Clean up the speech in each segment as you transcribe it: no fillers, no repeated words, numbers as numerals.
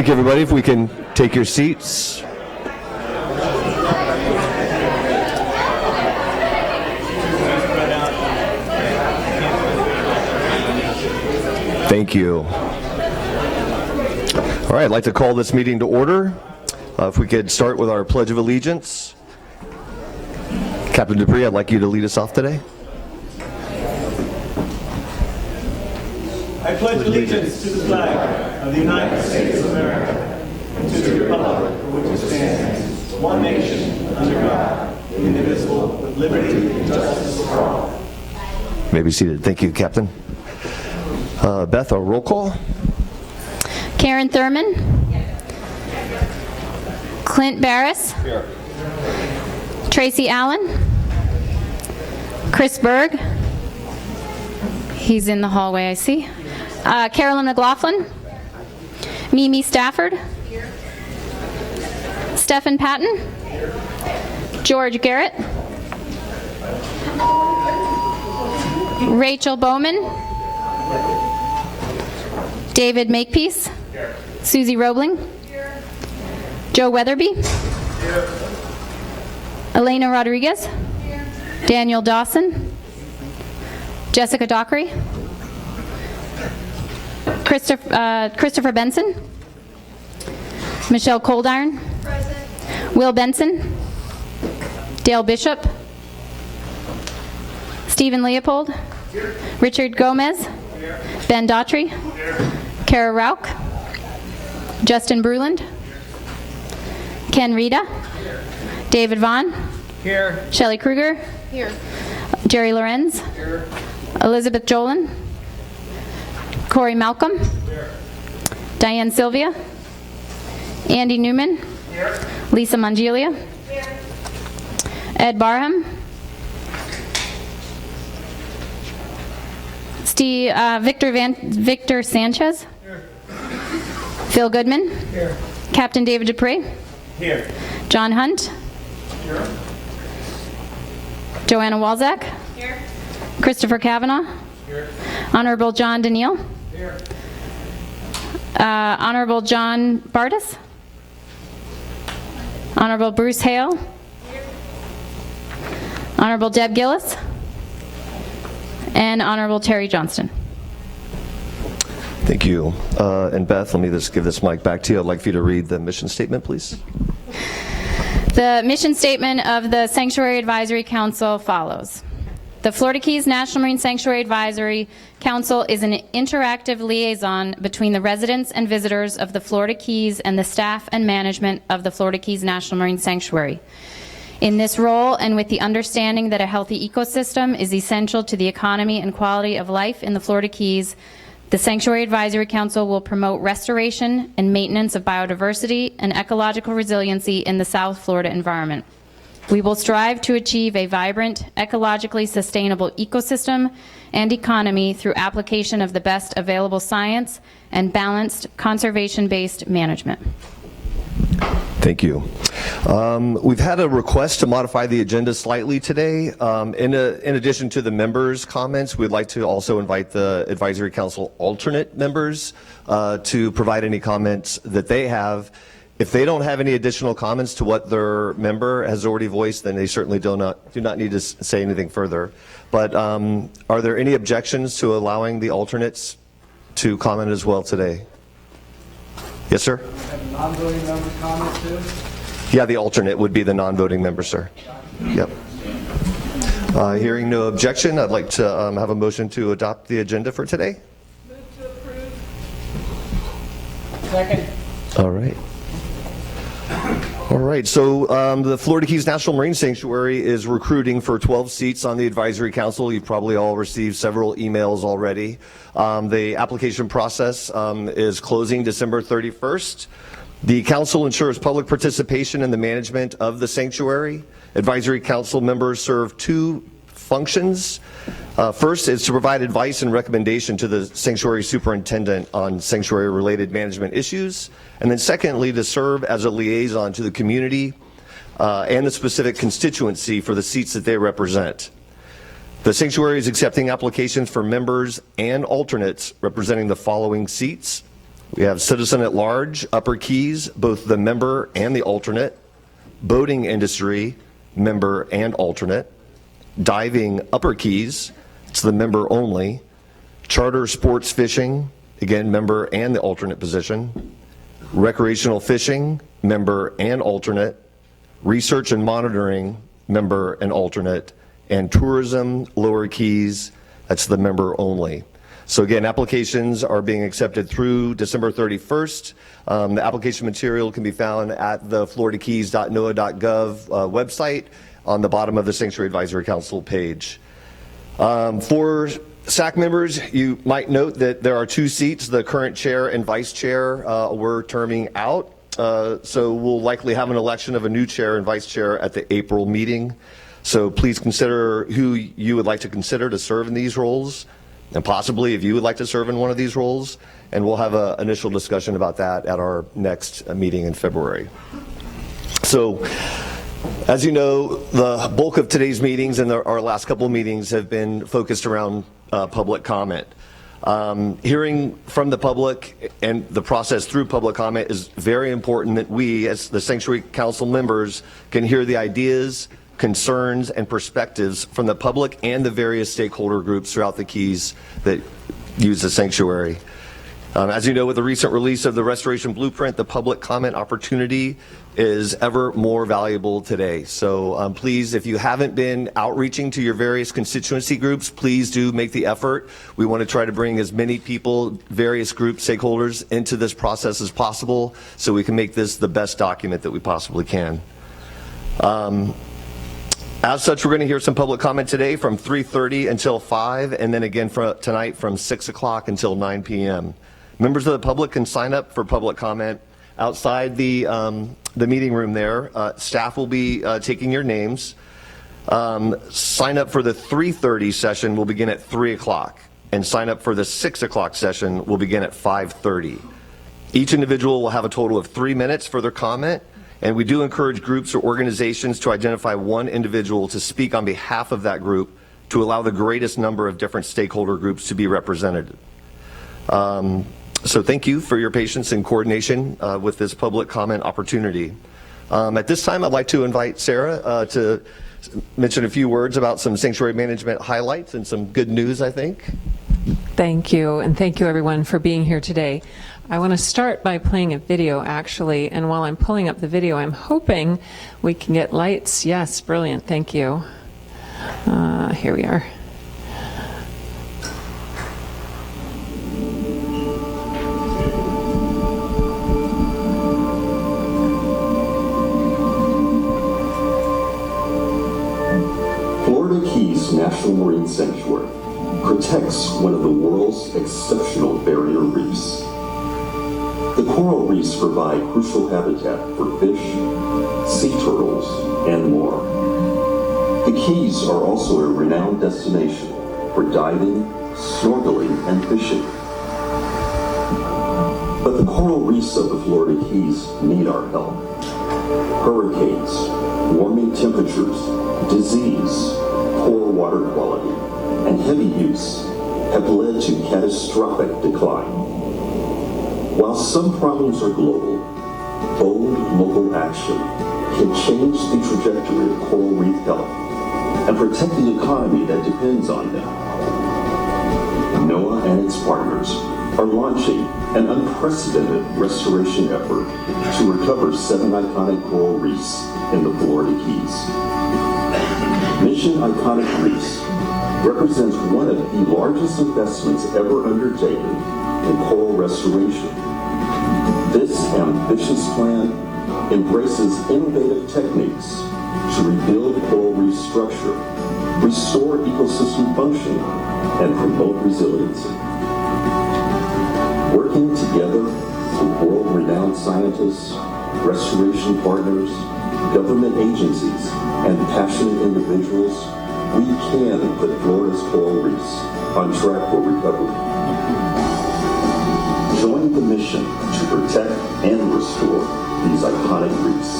Thank you, everybody. If we can take your seats. Thank you. All right, I'd like to call this meeting to order. If we could start with our Pledge of Allegiance. Captain Dupree, I'd like you to lead us off today. I pledge allegiance to the flag of the United States of America and to the republic for which it stands, one nation, under God, indivisible, with liberty and justice for all. You may be seated. Thank you, Captain. Beth, our roll call. Karen Thurman. Clint Barris. Here. Tracy Allen. Chris Berg. He's in the hallway, I see. Carolyn McLaughlin. Mimi Stafford. Stephen Patton. George Garrett. Rachel Bowman. David Makepeace. Susie Roebling. Joe Weatherby. Elena Rodriguez. Daniel Dawson. Jessica Dockery. Christopher Benson. Michelle Coldiron. Present. Will Benson. Dale Bishop. Stephen Leopold. Here. Richard Gomez. Here. Ben Daughtry. Here. Kara Rauch. Justin Bruland. Here. Ken Rita. Here. David Vaughn. Here. Shelley Kruger. Here. Jerry Lorenz. Here. Elizabeth Jolin. Corey Malcolm. Here. Diane Sylvia. Andy Newman. Here. Lisa Mangilia. Here. Ed Barham. Victor Sanchez. Here. Phil Goodman. Here. Captain David Dupree. Here. John Hunt. Here. Joanna Walzak. Here. Christopher Kavanaugh. Here. Honorable John Daniil. Here. Honorable John Bardis. Honorable Bruce Hale. Here. Honorable Deb Gillis. And Honorable Terry Johnston. Thank you. And Beth, let me just give this mic back to you. I'd like for you to read the mission statement, please. The mission statement of the Sanctuary Advisory Council follows. The Florida Keys National Marine Sanctuary Advisory Council is an interactive liaison between the residents and visitors of the Florida Keys and the staff and management of the Florida Keys National Marine Sanctuary. In this role, and with the understanding that a healthy ecosystem is essential to the economy and quality of life in the Florida Keys, the Sanctuary Advisory Council will promote restoration and maintenance of biodiversity and ecological resiliency in the South Florida environment. We will strive to achieve a vibrant, ecologically sustainable ecosystem and economy through application of the best available science and balanced conservation-based management. Thank you. We've had a request to modify the agenda slightly today. In addition to the members' comments, we'd like to also invite the Advisory Council alternate members to provide any comments that they have. If they don't have any additional comments to what their member has already voiced, then they certainly do not need to say anything further. But are there any objections to allowing the alternates to comment as well today? Yes, sir? Have non-voting members comment too? Yeah, the alternate would be the non-voting member, sir. Yep. Hearing no objection, I'd like to have a motion to adopt the agenda for today. Move to approve. Second. All right. All right, so the Florida Keys National Marine Sanctuary is recruiting for 12 seats on the Advisory Council. You've probably all received several emails already. The application process is closing December 31st. The council ensures public participation in the management of the sanctuary. Advisory Council members serve two functions. First is to provide advice and recommendation to the sanctuary superintendent on sanctuary-related management issues. And then secondly, to serve as a liaison to the community and the specific constituency for the seats that they represent. The sanctuary is accepting applications for members and alternates representing the following seats: We have citizen at large, Upper Keys, both the member and the alternate. Boating industry, member and alternate. Diving, Upper Keys, it's the member only. Charter sports fishing, again, member and the alternate position. Recreational fishing, member and alternate. Research and monitoring, member and alternate. And tourism, Lower Keys, that's the member only. So again, applications are being accepted through December 31st. The application material can be found at the floridakeys.noaa.gov website on the bottom of the Sanctuary Advisory Council page. For SAC members, you might note that there are 2 seats. The current chair and vice chair were terming out. So we'll likely have an election of a new chair and vice chair at the April meeting. So please consider who you would like to consider to serve in these roles, and possibly if you would like to serve in one of these roles. And we'll have an initial discussion about that at our next meeting in February. So, as you know, the bulk of today's meetings and our last couple of meetings have been focused around public comment. Hearing from the public and the process through public comment is very important, that we, as the Sanctuary Council members, can hear the ideas, concerns, and perspectives from the public and the various stakeholder groups throughout the Keys that use the sanctuary. As you know, with the recent release of the Restoration Blueprint, the public comment opportunity is ever more valuable today. So please, if you haven't been outreaching to your various constituency groups, please do make the effort. We want to try to bring as many people, various group stakeholders, into this process as possible so we can make this the best document that we possibly can. As such, we're going to hear some public comment today from 3:30 until 5, and then again tonight from 6 o'clock until 9 p.m. Members of the public can sign up for public comment outside the meeting room there. Staff will be taking your names. Sign up for the 3:30 session will begin at 3 o'clock, and sign up for the 6 o'clock session will begin at 5:30. Each individual will have a total of 3 minutes for their comment. And we do encourage groups or organizations to identify one individual to speak on behalf of that group to allow the greatest number of different stakeholder groups to be represented. So thank you for your patience and coordination with this public comment opportunity. At this time, I'd like to invite Sarah to mention a few words about some sanctuary management highlights and some good news, I think. Thank you, and thank you everyone for being here today. I want to start by playing a video, actually, and while I'm pulling up the video, I'm hoping we can get lights. Yes, brilliant, thank you. Here we are. Florida Keys National Marine Sanctuary protects one of the world's exceptional barrier reefs. The coral reefs provide crucial habitat for fish, sea turtles, and more. The Keys are also a renowned destination for diving, snorkeling, and fishing. But the coral reefs of the Florida Keys need our help. Hurricanes, warming temperatures, disease, poor water quality, and heavy use have led to catastrophic decline. While some problems are global, bold local action can change the trajectory of coral reef health and protect the economy that depends on them. NOAA and its partners are launching an unprecedented restoration effort to recover 7 iconic coral reefs in the Florida Keys. Mission Iconic Reefs represents one of the largest investments ever undertaken in coral restoration. This ambitious plan embraces innovative techniques to rebuild coral reef structure, restore ecosystem function, and promote resiliency. Working together with world-renowned scientists, restoration partners, government agencies, and passionate individuals, we can put Florida's coral reefs on track for recovery. Join the mission to protect and restore these iconic reefs.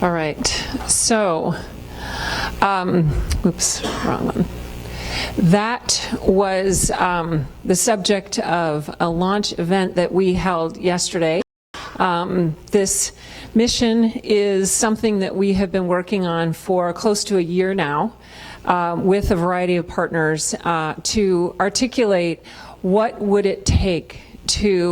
All right, so, oops, wrong one. That was the subject of a launch event that we held yesterday. This mission is something that we have been working on for close to a year now with a variety of partners to articulate what would it take to